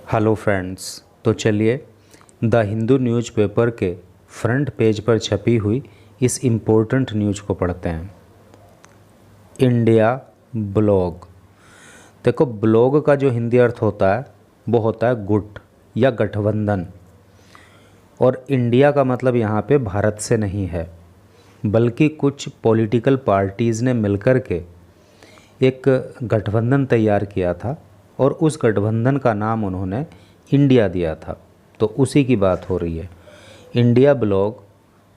Hello friends. तो चलिए the Hindu newspaper के फ्रंट पेज पर छपी हुई इस इम्पोर्टेंट न्यूज़ को पढ़ते हैं। India blog. देखो, ब्लॉग का जो हिंदी अर्थ होता है वो होता है गुट या गठबंधन। और इंडिया का मतलब यहाँ पे भारत से नहीं है, बल्कि कुछ पॉलिटिकल पार्टीज़ ने मिलकर के एक गठबंधन तैयार किया था और उस गठबंधन का नाम उन्होंने इंडिया दिया था। तो उसी की बात हो रही है। India blog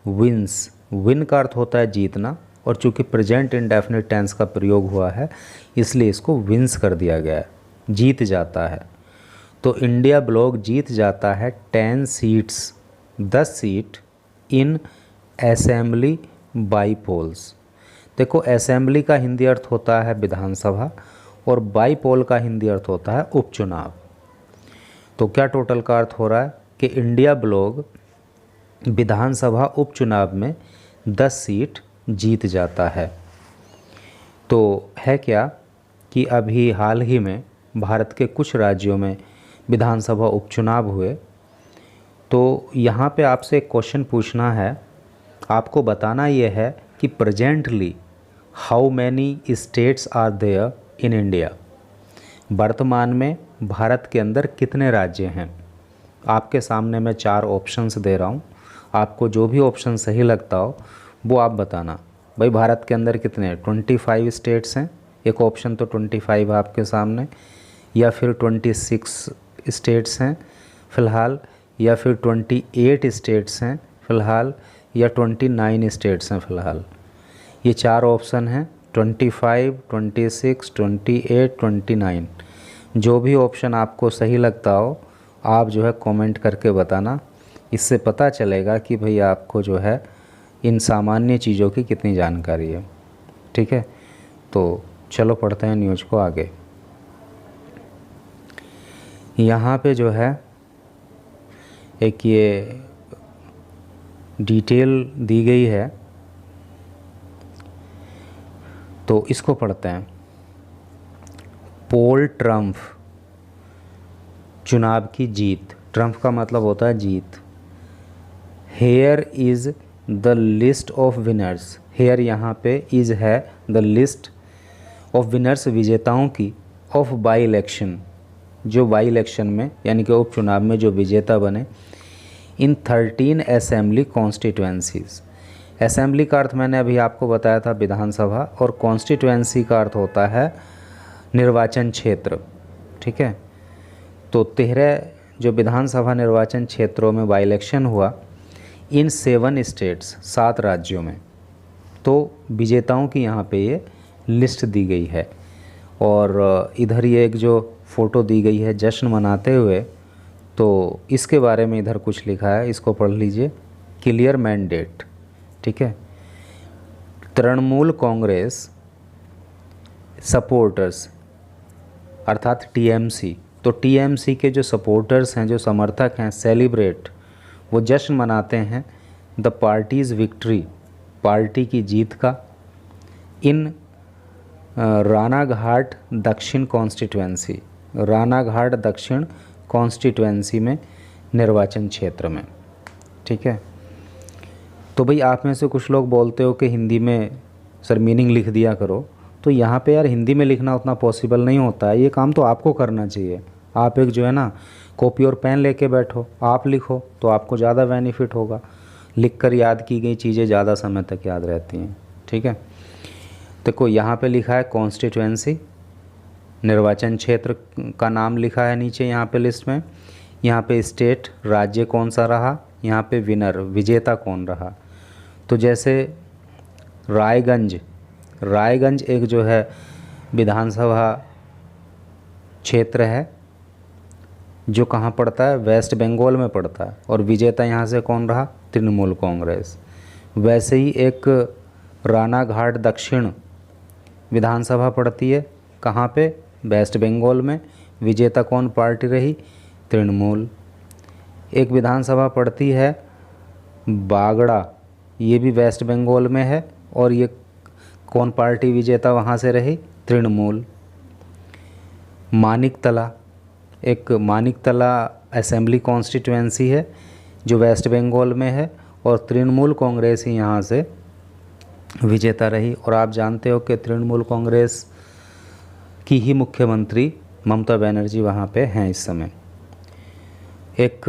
wins. विन का अर्थ होता है जीतना, और चूंकि प्रेजेंट इंडेफिनिट टेंस का प्रयोग हुआ है इसलिए इसको विंस कर दिया गया है, जीत जाता है। तो इंडिया ब्लॉग जीत जाता है 10 seats, 10 seat in assembly by polls. देखो, असेंबली का हिंदी अर्थ होता है विधानसभा और बाई पोल का हिंदी अर्थ होता है उपचुनाव। तो क्या टोटल का अर्थ हो रहा है कि इंडिया ब्लॉग विधानसभा उपचुनाव में 10 सीट जीत जाता है। तो है क्या कि अभी हाल ही में भारत के कुछ राज्यों में विधानसभा उपचुनाव हुए। तो यहाँ पे आपसे एक क्वेश्चन पूछना है, आपको बताना ये है कि presently how many states are there in India. वर्तमान में भारत के अंदर कितने राज्य हैं। आपके सामने मैं 4 ऑप्शंस दे रहा हूँ, आपको जो भी ऑप्शन सही लगता हो वो आप बताना। भाई, भारत के अंदर कितने 25 स्टेट्स हैं, एक ऑप्शन तो 25 है आपके सामने, या फिर 26 स्टेट्स हैं फ़िलहाल, या फिर 28 स्टेट्स हैं फ़िलहाल, या 29 स्टेट्स हैं फ़िलहाल। ये 4 ऑप्शन हैं, 25, 26, 28, 29। जो भी ऑप्शन आपको सही लगता हो आप जो है कमेंट करके बताना। इससे पता चलेगा कि भाई आपको जो है इन सामान्य चीज़ों की कितनी जानकारी है। ठीक है, तो चलो पढ़ते हैं न्यूज़ को आगे। यहाँ पे जो है एक ये डिटेल दी गई है, तो इसको पढ़ते हैं। पोल ट्रम्प, चुनाव की जीत। ट्रम्प का मतलब होता है जीत। Here is the list of winners. Here यहाँ पे इज़ है द लिस्ट ऑफ विनर्स, विजेताओं की, ऑफ बाई इलेक्शन, जो बाई इलेक्शन में यानी कि उपचुनाव में जो विजेता बने, इन 13 असेंबली कॉन्स्टिट्यूएंसीज। असेंबली का अर्थ मैंने अभी आपको बताया था विधानसभा, और कॉन्स्टिट्यूएंसी का अर्थ होता है निर्वाचन क्षेत्र। ठीक है, तो 13 जो विधानसभा निर्वाचन क्षेत्रों में बाई इलेक्शन हुआ इन 7 स्टेट्स, 7 राज्यों में। तो विजेताओं की यहाँ पे ये लिस्ट दी गई है। और इधर ये एक जो फ़ोटो दी गई है जश्न मनाते हुए, तो इसके बारे में इधर कुछ लिखा है, इसको पढ़ लीजिए। Clear mandate. ठीक है, तृणमूल कांग्रेस सपोर्टर्स अर्थात टीएमसी। तो टीएमसी के जो सपोर्टर्स हैं, जो समर्थक हैं, सेलिब्रेट, वो जश्न मनाते हैं द पार्टीज़ विक्ट्री, पार्टी की जीत का, इन रानाघाट दक्षिण कॉन्स्टिट्यूएंसी, रानाघाट दक्षिण कॉन्स्टिट्यूएंसी में, निर्वाचन क्षेत्र में। ठीक है, तो भाई आप में से कुछ लोग बोलते हो कि हिंदी में सर मीनिंग लिख दिया करो। तो यहाँ पे यार हिंदी में लिखना उतना पॉसिबल नहीं होता है, ये काम तो आपको करना चाहिए। आप एक जो है ना कॉपी और पेन लेके बैठो, आप लिखो तो आपको ज़्यादा बेनिफिट होगा। लिखकर याद की गई चीज़ें ज़्यादा समय तक याद रहती हैं। ठीक है, देखो यहाँ पे लिखा है कॉन्स्टिट्यूएंसी, निर्वाचन क्षेत्र का नाम लिखा है नीचे यहाँ पे लिस्ट में। यहाँ पे स्टेट, राज्य कौन सा रहा, यहाँ पे विनर, विजेता कौन रहा। तो जैसे रायगंज, रायगंज एक जो है विधानसभा क्षेत्र है जो कहाँ पड़ता है, वेस्ट बंगाल में पड़ता है, और विजेता यहाँ से कौन रहा, तृणमूल कांग्रेस। वैसे ही एक रानाघाट दक्षिण विधानसभा पड़ती है, कहाँ पे, वेस्ट बंगाल में, विजेता कौन पार्टी रही, तृणमूल। एक विधानसभा पड़ती है बागड़ा, ये भी वेस्ट बंगाल में है, और ये कौन पार्टी विजेता वहाँ से रही, तृणमूल। मानिकतला, एक मानिकतला असेंबली कॉन्स्टिट्यूएंसी है जो वेस्ट बंगाल में है, और तृणमूल कांग्रेस ही यहाँ से विजेता रही। और आप जानते हो कि तृणमूल कांग्रेस की ही मुख्यमंत्री ममता बनर्जी वहाँ पे हैं इस समय। एक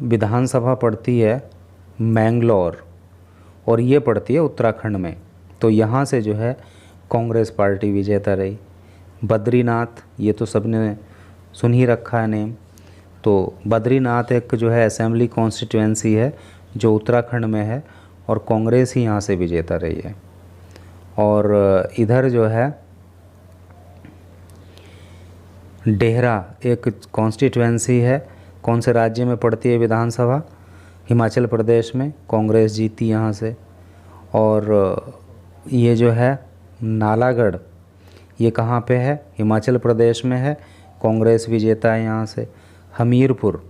विधानसभा पड़ती है मैंगलोर, और ये पड़ती है उत्तराखंड में, तो यहाँ से जो है कांग्रेस पार्टी विजेता रही। बद्रीनाथ, ये तो सबने सुन ही रखा है नेम, तो बद्रीनाथ एक जो है असेंबली कॉन्स्टिट्यूएंसी है जो उत्तराखंड में है, और कांग्रेस ही यहाँ से विजेता रही है। और इधर जो है डेहरा एक कॉन्स्टिट्यूएंसी है, कौन से राज्य में पड़ती है विधानसभा? हिमाचल प्रदेश में, कांग्रेस जीती यहाँ से। और ये जो है नालागढ़, ये कहाँ पे है? हिमाचल प्रदेश में है, कांग्रेस विजेता है यहाँ से। हमीरपुर,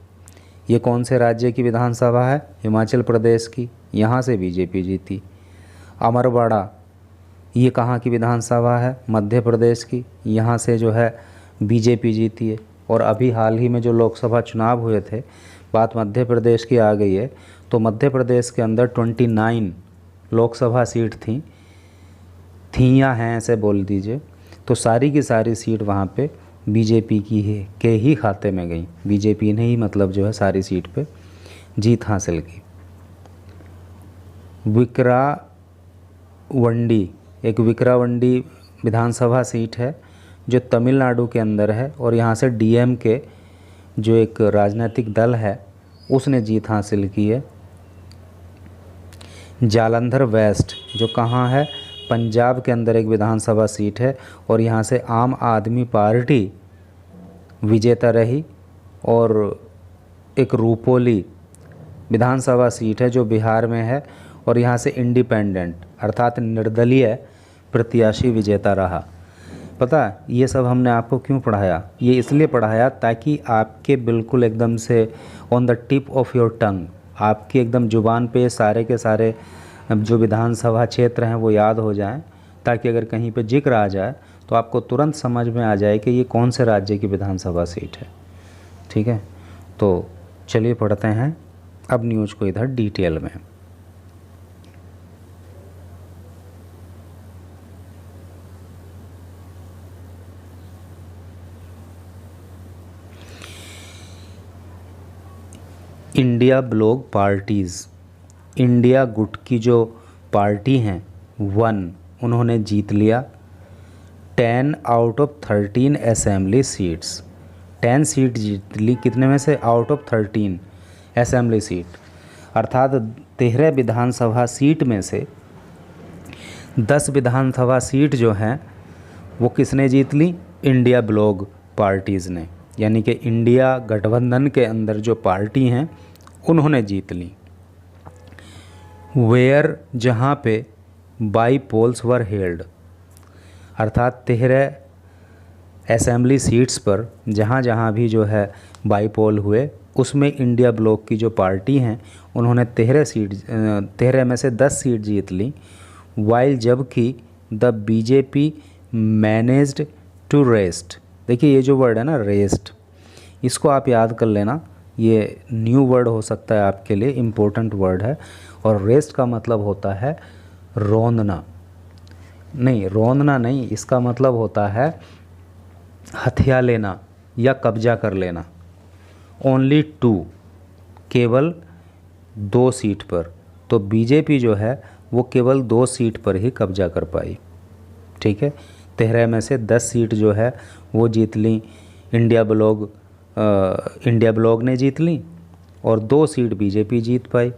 ये कौन से राज्य की विधानसभा है? हिमाचल प्रदेश की, यहाँ से बीजेपी जीती। अमरवाड़ा, ये कहाँ की विधानसभा है? मध्य प्रदेश की, यहाँ से जो है बीजेपी जीती है। और अभी हाल ही में जो लोकसभा चुनाव हुए थे, बात मध्य प्रदेश की आ गई है, तो मध्य प्रदेश के अंदर 29 लोकसभा सीट थी या हैं ऐसे बोल दीजिए, तो सारी की सारी सीट वहाँ पे बीजेपी की है के ही खाते में गई। बीजेपी ने ही मतलब जो है सारी सीट पे जीत हासिल की। विक्रावंडी, एक विक्रावंडी विधानसभा सीट है जो तमिलनाडु के अंदर है, और यहाँ से डीएमके जो एक राजनीतिक दल है उसने जीत हासिल की है। जालंधर वेस्ट, जो कहाँ है? पंजाब के अंदर एक विधानसभा सीट है, और यहाँ से आम आदमी पार्टी विजेता रही। और एक रूपोली विधानसभा सीट है जो बिहार में है, और यहाँ से इंडिपेंडेंट अर्थात निर्दलीय प्रत्याशी विजेता रहा। पता है ये सब हमने आपको क्यों पढ़ाया? ये इसलिए पढ़ाया ताकि आपके बिल्कुल एकदम से on the tip of your tongue, आपकी एकदम ज़ुबान पे सारे के सारे जो विधानसभा क्षेत्र हैं वो याद हो जाएं, ताकि अगर कहीं पे जिक्र आ जाए तो आपको तुरंत समझ में आ जाए कि ये कौन से राज्य की विधानसभा सीट है। ठीक है, तो चलिए पढ़ते हैं अब न्यूज़ को इधर डिटेल में। इंडिया ब्लॉक पार्टीज़, इंडिया गुट की जो पार्टी हैं 1 उन्होंने जीत लिया 10 out of 13 assembly seats. 10 seat जीत ली, कितने में से? आउट ऑफ 13 असेंबली सीट, अर्थात 13 विधानसभा सीट में से 10 विधानसभा सीट जो हैं वो किसने जीत ली? इंडिया ब्लॉक पार्टीज़ ने, यानी कि इंडिया गठबंधन के अंदर जो पार्टी हैं उन्होंने जीत ली। वेयर, जहाँ पे बाई पोल्स वर हेल्ड, अर्थात 13 असेंबली सीट्स पर जहाँ जहाँ भी जो है बाई पोल हुए उसमें इंडिया ब्लॉक की जो पार्टी हैं उन्होंने 13 में से 10 सीट जीत ली। वाइल, जबकि the BJP managed to rest, देखिए ये जो वर्ड है ना रेस्ट, इसको आप याद कर लेना, ये न्यू वर्ड हो सकता है आपके लिए, इम्पोर्टेंट वर्ड है। और रेस्ट का मतलब होता है रौंदना, नहीं रौंदना नहीं, इसका मतलब होता है हथिया लेना या कब्जा कर लेना। ओनली 2, केवल 2 सीट पर, तो बीजेपी जो है वो केवल 2 सीट पर ही कब्जा कर पाई। ठीक है, 13 में से 10 सीट जो है वो जीत ली इंडिया ब्लॉक ने जीत ली, और 2 सीट बीजेपी जीत पाई,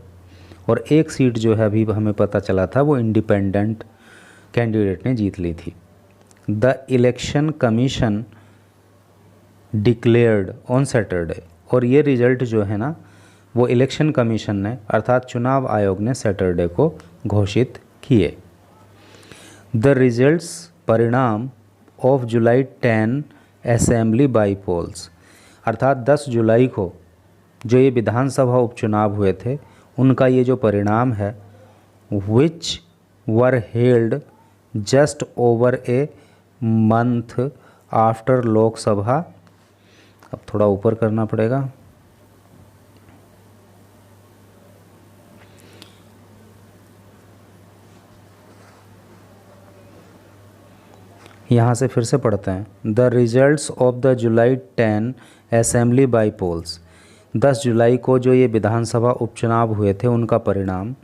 और 1 सीट जो है अभी हमें पता चला था वो इंडिपेंडेंट कैंडिडेट ने जीत ली थी। The election commission declared on Saturday, और ये रिज़ल्ट जो है ना वो इलेक्शन कमीशन ने अर्थात चुनाव आयोग ने सैटरडे को घोषित किए। द रिजल्ट्स, परिणाम of July 10 assembly by polls, अर्थात 10 जुलाई को जो ये विधानसभा उपचुनाव हुए थे उनका ये जो परिणाम है, विच were held just over a month after Lok Sabha अब थोड़ा ऊपर करना पड़ेगा। यहाँ से फिर से पढ़ते हैं। The results of the July 10 assembly by polls, 10 जुलाई को जो ये विधानसभा उपचुनाव हुए थे उनका परिणाम,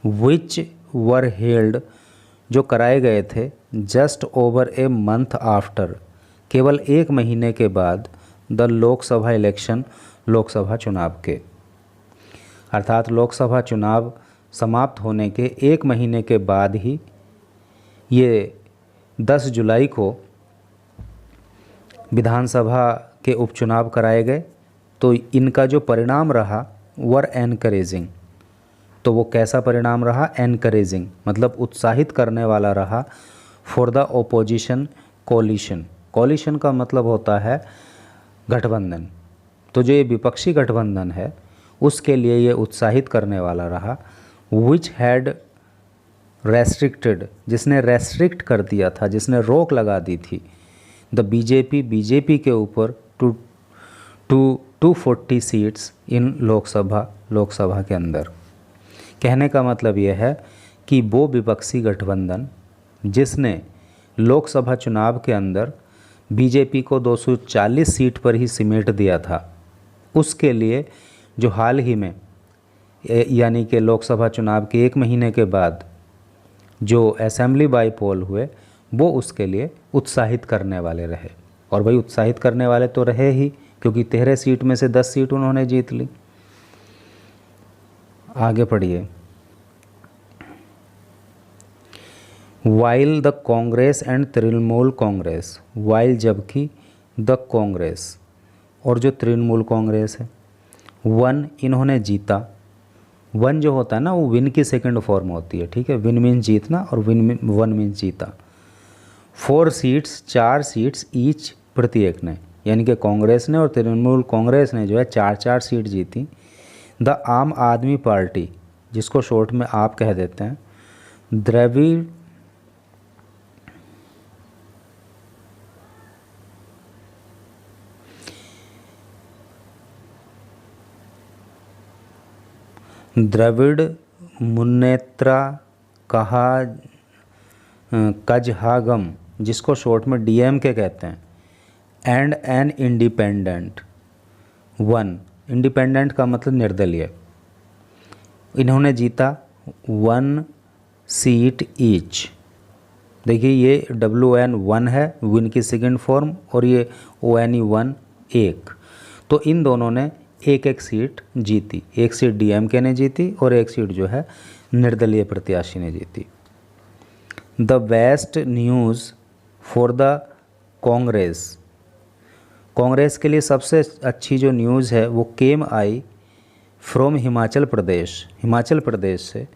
विच वर हेल्ड, जो कराए गए थे, just over a month after, केवल एक महीने के बाद, द लोकसभा इलेक्शन, लोकसभा चुनाव के। अर्थात लोकसभा चुनाव समाप्त होने के एक महीने के बाद ही ये 10 जुलाई को विधानसभा के उपचुनाव कराए गए। तो इनका जो परिणाम रहा वर एनकरेजिंग, तो वो कैसा परिणाम रहा? एनकरेजिंग, मतलब उत्साहित करने वाला रहा। For the opposition coalition, coalition का मतलब होता है गठबंधन, तो जो ये विपक्षी गठबंधन है उसके लिए ये उत्साहित करने वाला रहा। विच हैड रेस्ट्रिक्टेड, जिसने रेस्ट्रिक्ट कर दिया था, जिसने रोक लगा दी थी, द बीजेपी, बीजेपी के ऊपर to 240 seats in Lok Sabha, Lok Sabha के अंदर। कहने का मतलब यह है कि वो विपक्षी गठबंधन जिसने लोकसभा चुनाव के अंदर बीजेपी को 240 सीट पर ही सिमेट दिया था, उसके लिए जो हाल ही में यानी कि लोकसभा चुनाव के एक महीने के बाद जो असेंबली बाई पोल हुए, वो उसके लिए उत्साहित करने वाले रहे। और भाई उत्साहित करने वाले तो रहे ही, क्योंकि 13 सीट में से 10 सीट उन्होंने जीत ली। आगे पढ़िए। While the Congress and Trinamool Congress, while जबकि, द कांग्रेस और जो तृणमूल कांग्रेस है, वन इन्होंने जीता। वन जो होता है ना वो विन की सेकंड फॉर्म होती है, ठीक है। विन मीन्स जीतना और वन मीन्स जीता। 4 सीट्स, 4 सीट्स ईच प्रत्येक ने, यानी कि कांग्रेस ने और तृणमूल कांग्रेस ने जो है 4-4 सीट जीती। द आम आदमी पार्टी, जिसको शॉर्ट में आप कह देते हैं, द्रविड़ द्रविड़ मुन्नेत्रा कजहागम, जिसको शॉर्ट में डीएमके कहते हैं, and an independent one, independent का मतलब निर्दलीय, इन्होंने जीता 1 सीट ईच। देखिए ये WN1 है, विन की सेकंड फॉर्म, और ये ONE1 एक, तो इन दोनों ने एक एक सीट जीती। एक सीट डीएमके ने जीती और एक सीट जो है निर्दलीय प्रत्याशी ने जीती। The best news for the Congress, Congress के लिए सबसे अच्छी जो न्यूज़ है वो केम आई फ्रॉम हिमाचल प्रदेश, हिमाचल प्रदेश से,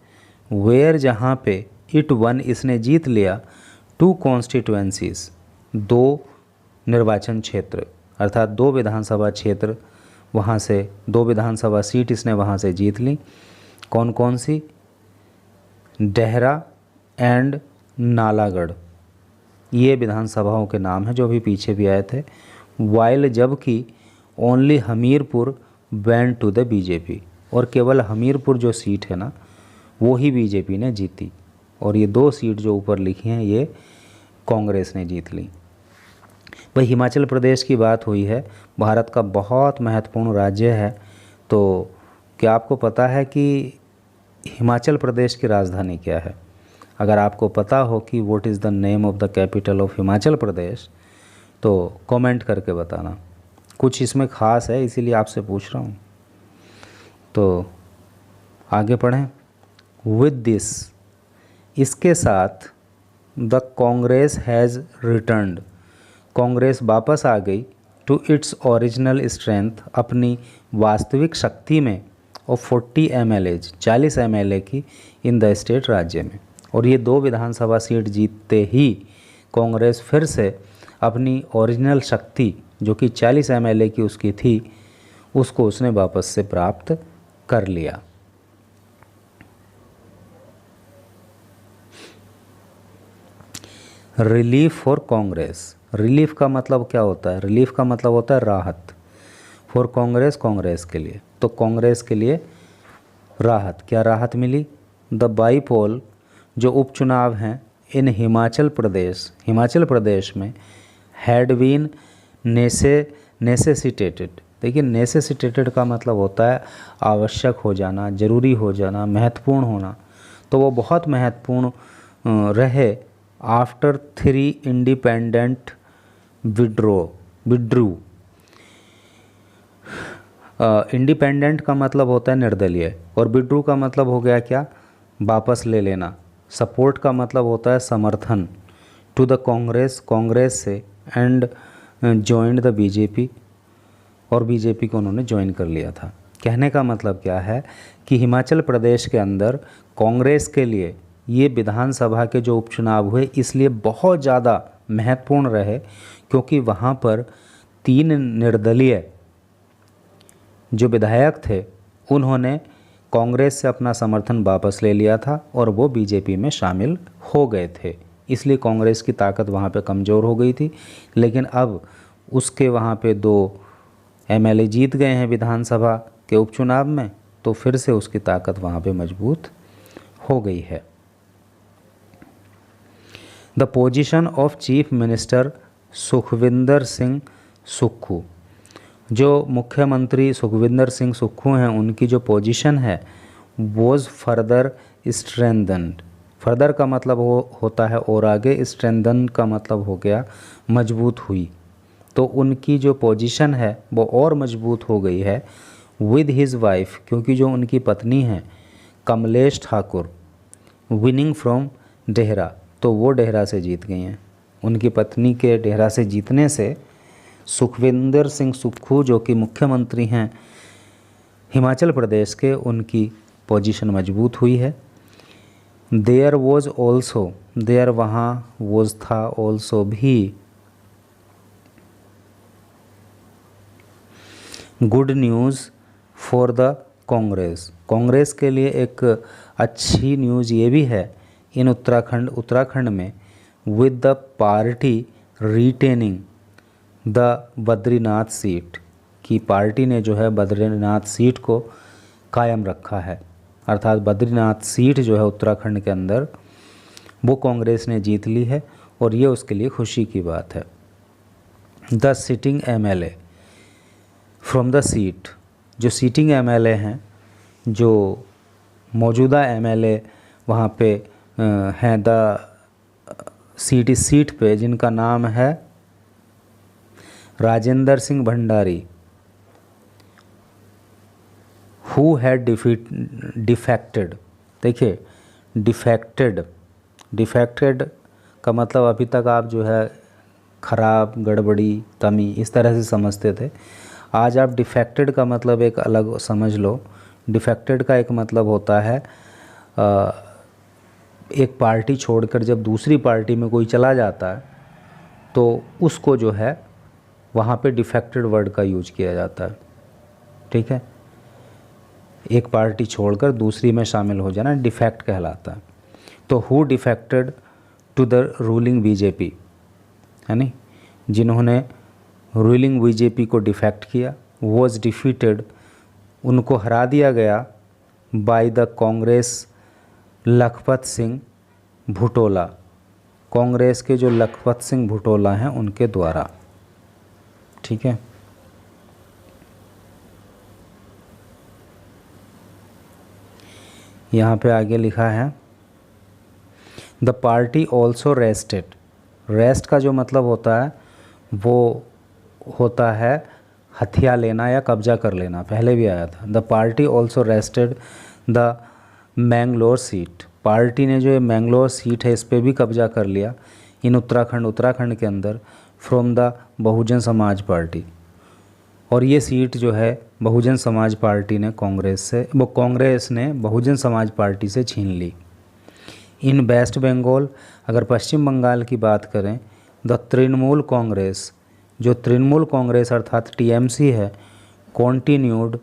वेयर जहाँ पे इट वन, इसने जीत लिया 2 कॉन्स्टिट्यूएंसीज, 2 निर्वाचन क्षेत्र, अर्थात 2 विधानसभा क्षेत्र, वहाँ से 2 विधानसभा सीट इसने वहाँ से जीत ली। कौन कौन सी? डेहरा एंड नालागढ़, ये विधानसभाओं के नाम हैं जो अभी पीछे भी आए थे। वाइल जबकि only Hamirpur went to the BJP, और केवल हमीरपुर जो सीट है ना वो ही बीजेपी ने जीती, और ये 2 सीट जो ऊपर लिखी हैं ये कांग्रेस ने जीत ली। भाई हिमाचल प्रदेश की बात हुई है, भारत का बहुत महत्वपूर्ण राज्य है। तो क्या आपको पता है कि हिमाचल प्रदेश की राजधानी क्या है? अगर आपको पता हो कि what is the name of the capital of Himachal Pradesh, तो कमेंट करके बताना। कुछ इसमें ख़ास है इसीलिए आपसे पूछ रहा हूँ। तो आगे पढ़ें। विद दिस, इसके साथ, the Congress has returned, Congress वापस आ गई, टू इट्स ओरिजिनल स्ट्रेंथ, अपनी वास्तविक शक्ति में, और 40 MLAs, 40 MLA की, इन द स्टेट, राज्य में। और ये 2 विधानसभा सीट जीतते ही कांग्रेस फिर से अपनी ओरिजिनल शक्ति जो कि 40 MLA की उसकी थी, उसको उसने वापस से प्राप्त कर लिया। रिलीफ फॉर कांग्रेस, रिलीफ का मतलब क्या होता है? रिलीफ का मतलब होता है राहत। फॉर कांग्रेस, कांग्रेस के लिए, तो कांग्रेस के लिए राहत। क्या राहत मिली? द बाईपोल जो उपचुनाव हैं इन हिमाचल प्रदेश में हैड बीन नेसेसिटेटेड। देखिए, नेसेसिटेटेड का मतलब होता है आवश्यक हो जाना, जरूरी हो जाना, महत्वपूर्ण होना। तो वो बहुत महत्वपूर्ण रहे आफ्टर 3 इंडिपेंडेंट विड्रू। इंडिपेंडेंट का मतलब होता है निर्दलीय, और विड्रू का मतलब हो गया क्या? वापस ले लेना। सपोर्ट का मतलब होता है समर्थन, टू द कांग्रेस से, एंड जॉइंड द बीजेपी, और बीजेपी को उन्होंने ज्वाइन कर लिया था। कहने का मतलब क्या है कि हिमाचल प्रदेश के अंदर कांग्रेस के लिए ये विधानसभा के जो उपचुनाव हुए इसलिए बहुत ज़्यादा महत्वपूर्ण रहे, क्योंकि वहाँ पर 3 निर्दलीय जो विधायक थे उन्होंने कांग्रेस से अपना समर्थन वापस ले लिया था और वो बीजेपी में शामिल हो गए थे। इसलिए कांग्रेस की ताकत वहाँ पे कमज़ोर हो गई थी। लेकिन अब उसके वहाँ पे 2 एमएलए जीत गए हैं विधानसभा के उपचुनाव में, तो फिर से उसकी ताकत वहाँ पे मजबूत हो गई है। The position of chief minister Sukhvinder Singh Sukhu, जो मुख्यमंत्री सुखविंदर सिंह सुक्खू हैं उनकी जो पोजीशन है वॉज फर्दर स्ट्रेंथन्ड। फर्दर का मतलब होता है और आगे, स्ट्रेंथन का मतलब हो गया मजबूत हुई। तो उनकी जो पोजीशन है वो और मजबूत हो गई है विद हिज वाइफ, क्योंकि जो उनकी पत्नी हैं कमलेश ठाकुर, विनिंग फ्रॉम डेहरा, तो वो डेहरा से जीत गई हैं। उनकी पत्नी के डेहरा से जीतने से सुखविंदर सिंह सुक्खू जो कि मुख्यमंत्री हैं हिमाचल प्रदेश के, उनकी पोजीशन मजबूत हुई है। देयर वॉज ऑल्सो, देयर वहाँ, वॉज था, ऑल्सो भी, good news for the Congress. Congress के लिए एक अच्छी न्यूज़ ये भी है इन उत्तराखंड में, with the party retaining the Badrinath seat, की पार्टी ने जो है बद्रीनाथ सीट को कायम रखा है। अर्थात बद्रीनाथ सीट जो है उत्तराखंड के अंदर वो कांग्रेस ने जीत ली है और ये उसके लिए खुशी की बात है। The sitting MLA from the seat, जो सीटिंग एमएलए हैं, जो मौजूदा एमएलए वहाँ पे हैं द सीट पे, जिनका नाम है Rajendra Singh Bhandari, who had defected. देखिए, डिफेक्टेड का मतलब अभी तक आप जो है खराब, गड़बड़ी, कमी इस तरह से समझते थे। आज आप डिफेक्टेड का मतलब एक अलग समझ लो। डिफेक्टेड का एक मतलब होता है एक पार्टी छोड़कर जब दूसरी पार्टी में कोई चला जाता है तो उसको जो है वहाँ पे डिफेक्टेड वर्ड का यूज किया जाता है। ठीक है, एक पार्टी छोड़कर दूसरी में शामिल हो जाना डिफेक्ट कहलाता है। तो who defected to the ruling BJP, है नहीं, जिन्होंने रूलिंग बीजेपी को डिफेक्ट किया, वॉज डिफीटेड, उनको हरा दिया गया, बाय द कांग्रेस लखपत सिंह भुटोला, कांग्रेस के जो लखपत सिंह भुटोला हैं उनके द्वारा। ठीक है, यहाँ पे आगे लिखा है the party also rested. Rest का जो मतलब होता है वो होता है हथिया लेना या कब्जा कर लेना, पहले भी आया था। The party also rested the Mangalore seat, party ने जो ये मैंगलोर सीट है इस पर भी कब्जा कर लिया इन उत्तराखंड के अंदर, from the Bahujan Samaj party. और ये सीट जो है बहुजन समाज पार्टी ने कांग्रेस ने बहुजन समाज पार्टी से छीन ली। इन वेस्ट बंगाल, अगर पश्चिम बंगाल की बात करें, द तृणमूल कांग्रेस, जो तृणमूल कांग्रेस अर्थात टीएमसी है, कॉन्टिन्यूड,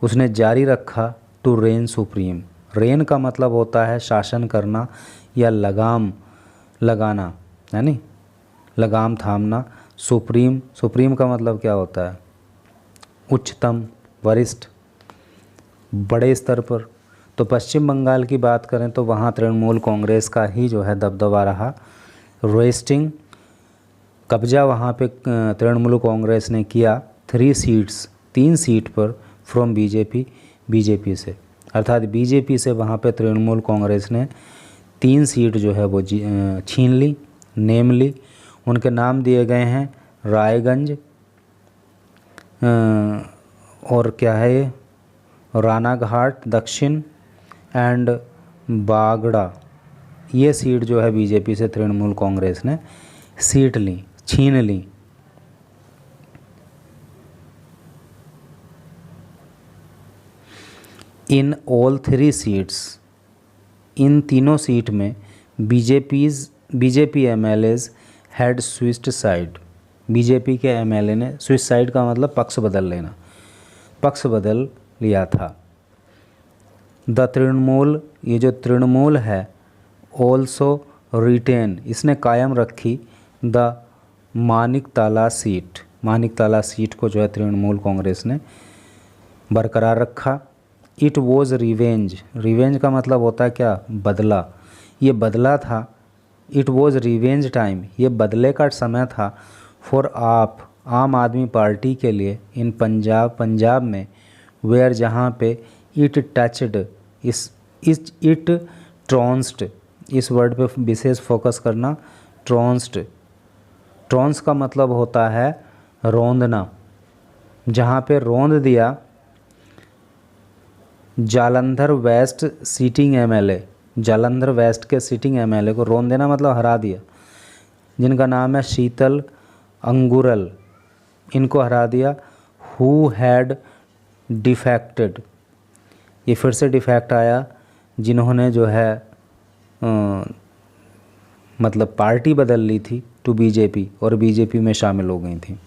उसने जारी रखा टू रेन सुप्रीम। रेन का मतलब होता है शासन करना या लगाम लगाना, यानी लगाम थामना। सुप्रीम, सुप्रीम का मतलब क्या होता है? उच्चतम, वरिष्ठ, बड़े स्तर पर। तो पश्चिम बंगाल की बात करें तो वहाँ तृणमूल कांग्रेस का ही जो है दबदबा रहा। रेस्टिंग, कब्जा वहाँ पे तृणमूल कांग्रेस ने किया 3 सीट्स, 3 सीट पर फ्रॉम बीजेपी, बीजेपी से, अर्थात बीजेपी से वहाँ पे तृणमूल कांग्रेस ने 3 सीट जो है वो छीन ली, नेमली। उनके नाम दिए गए हैं रायगंज, और क्या है ये, रानाघाट दक्षिण एंड बागड़ा। ये सीट जो है बीजेपी से तृणमूल कांग्रेस ने सीट ली, छीन ली। इन ऑल 3 सीट्स, इन तीनों सीट में BJP MLAs had switched side. BJP के एमएलए ने, स्विच साइड का मतलब पक्ष बदल लेना, पक्ष बदल लिया था। द तृणमूल, ये जो तृणमूल है, ऑल्सो रिटेन, इसने कायम रखी द मानिकताला सीट। मानिकताला सीट को जो है तृणमूल कांग्रेस ने बरकरार रखा। इट वॉज रिवेंज, रिवेंज का मतलब होता है क्या? बदला। ये बदला था। इट वॉज रिवेंज टाइम, ये बदले का समय था। फॉर आप, आम आदमी पार्टी के लिए, इन पंजाब, पंजाब में, वेयर जहाँ पे इट टचड, इट ट्रॉन्स्ड, इस वर्ड पे विशेष फोकस करना, ट्रॉन्स्ड। ट्रॉन्स का मतलब होता है रौंदना। जहाँ पे रौंद दिया Jalandhar west sitting MLA, Jalandhar west के सीटिंग एमएलए को रौंद देना मतलब हरा दिया, जिनका नाम है शीतल अंगुरल, इनको हरा दिया। हु हैड डिफेक्टेड, ये फिर से डिफेक्ट आया, जिन्होंने जो है मतलब पार्टी बदल ली थी टू बीजेपी और बीजेपी में शामिल हो गई थी।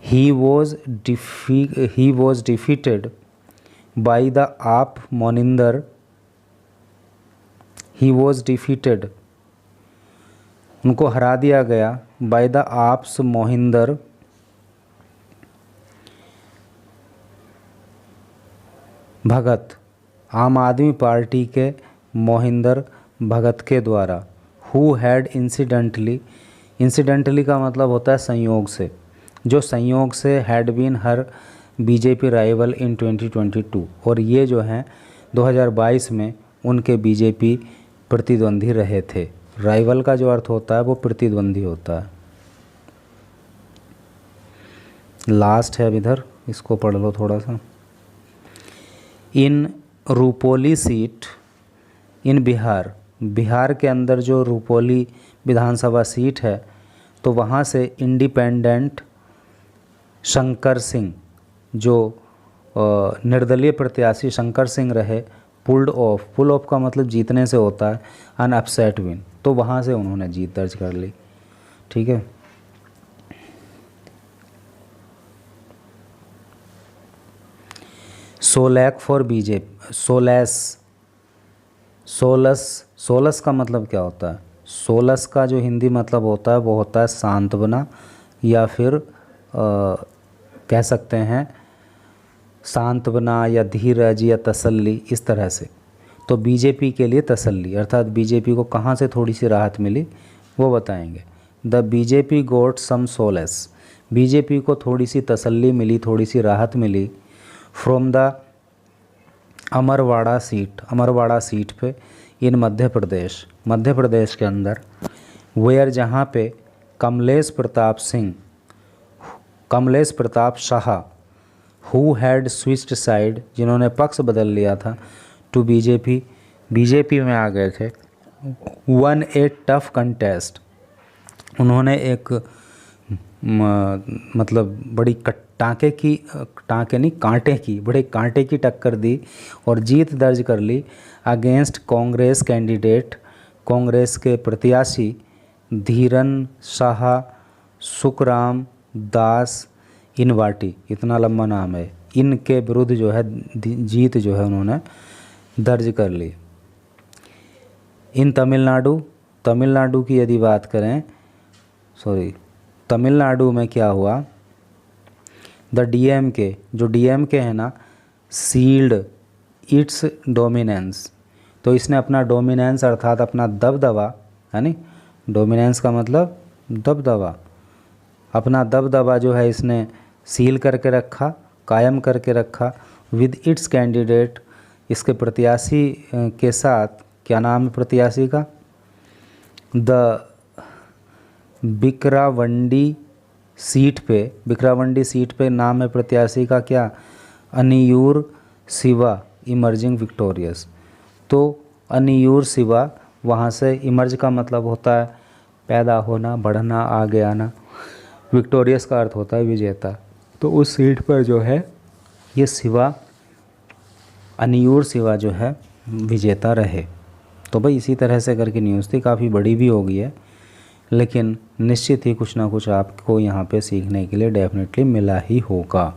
He was defeated by the आप मोनिंदर, ही वॉज डिफीटेड, उनको हरा दिया गया बाय द आप्स मोहिंदर भगत, आम आदमी पार्टी के मोहिंदर भगत के द्वारा। हु हैड इंसिडेंटली, इंसिडेंटली का मतलब होता है संयोग से, जो संयोग से had been her BJP rival in 2022, और ये जो हैं 2022 में उनके बीजेपी प्रतिद्वंदी रहे थे। राइवल का जो अर्थ होता है वो प्रतिद्वंदी होता है। लास्ट है अब इधर, इसको पढ़ लो थोड़ा सा। इन रूपोली सीट इन बिहार, बिहार के अंदर जो रूपोली विधानसभा सीट है, तो वहाँ से इंडिपेंडेंट शंकर सिंह, जो निर्दलीय प्रत्याशी शंकर सिंह रहे, पुल्ड ऑफ, पुल ऑफ का मतलब जीतने से होता है, अन अपसेट विन, तो वहाँ से उन्होंने जीत दर्ज कर ली। ठीक है, सोलैक फॉर बीजेपी, सोलस का मतलब क्या होता है? सोलस का जो हिंदी मतलब होता है वो होता है सांत्वना, या फिर कह सकते हैं सांत्वना या धीरज या तसल्ली, इस तरह से। तो बीजेपी के लिए तसल्ली, अर्थात बीजेपी को कहाँ से थोड़ी सी राहत मिली वो बताएंगे। The BJP got some solace, BJP को थोड़ी सी तसल्ली मिली, थोड़ी सी राहत मिली from the Amarwara seat, Amarwara seat पे, इन मध्य प्रदेश, मध्य प्रदेश के अंदर, वेयर जहाँ पे Kamlesh Pratap Singh, Kamlesh Pratap Shah, who had switched side, जिन्होंने पक्ष बदल लिया था, टू बीजेपी, बीजेपी में आ गए थे। वन ए टफ कंटेस्ट, उन्होंने एक मतलब बड़ी टाँके की, टाँके नहीं कांटे की, बड़े कांटे की टक्कर दी और जीत दर्ज कर ली अगेंस्ट कांग्रेस कैंडिडेट, कांग्रेस के प्रत्याशी धीरन शाह सुखराम दास इनवाटी, इतना लंबा नाम है, इनके विरुद्ध जो है जीत जो है उन्होंने दर्ज कर ली। इन तमिलनाडु, तमिलनाडु की यदि बात करें तमिलनाडु में क्या हुआ, द डीएमके, जो डीएमके है ना, सील्ड इट्स डोमिनेंस, तो इसने अपना डोमिनेंस अर्थात अपना दबदबा, है नी, डोमिनेंस का मतलब दबदबा, अपना दबदबा जो है इसने सील करके रखा, कायम करके रखा, विद इट्स कैंडिडेट, इसके प्रत्याशी के साथ, क्या नाम है प्रत्याशी का, द बिकरावंडी सीट पे नाम है प्रत्याशी का क्या, अनियूर शिवा इमर्जिंग विक्टोरियस। तो अनियूर शिवा, वहाँ से इमर्ज का मतलब होता है पैदा होना, बढ़ना, आगे आना, विक्टोरियस का अर्थ होता है विजेता। तो उस सीट पर जो है ये शिवा, अनियूर शिवा जो है विजेता रहे। तो भाई इसी तरह से करके न्यूज़ थी, काफ़ी बड़ी भी हो गई है, लेकिन निश्चित ही कुछ ना कुछ आपको यहाँ पे सीखने के लिए डेफिनेटली मिला ही होगा।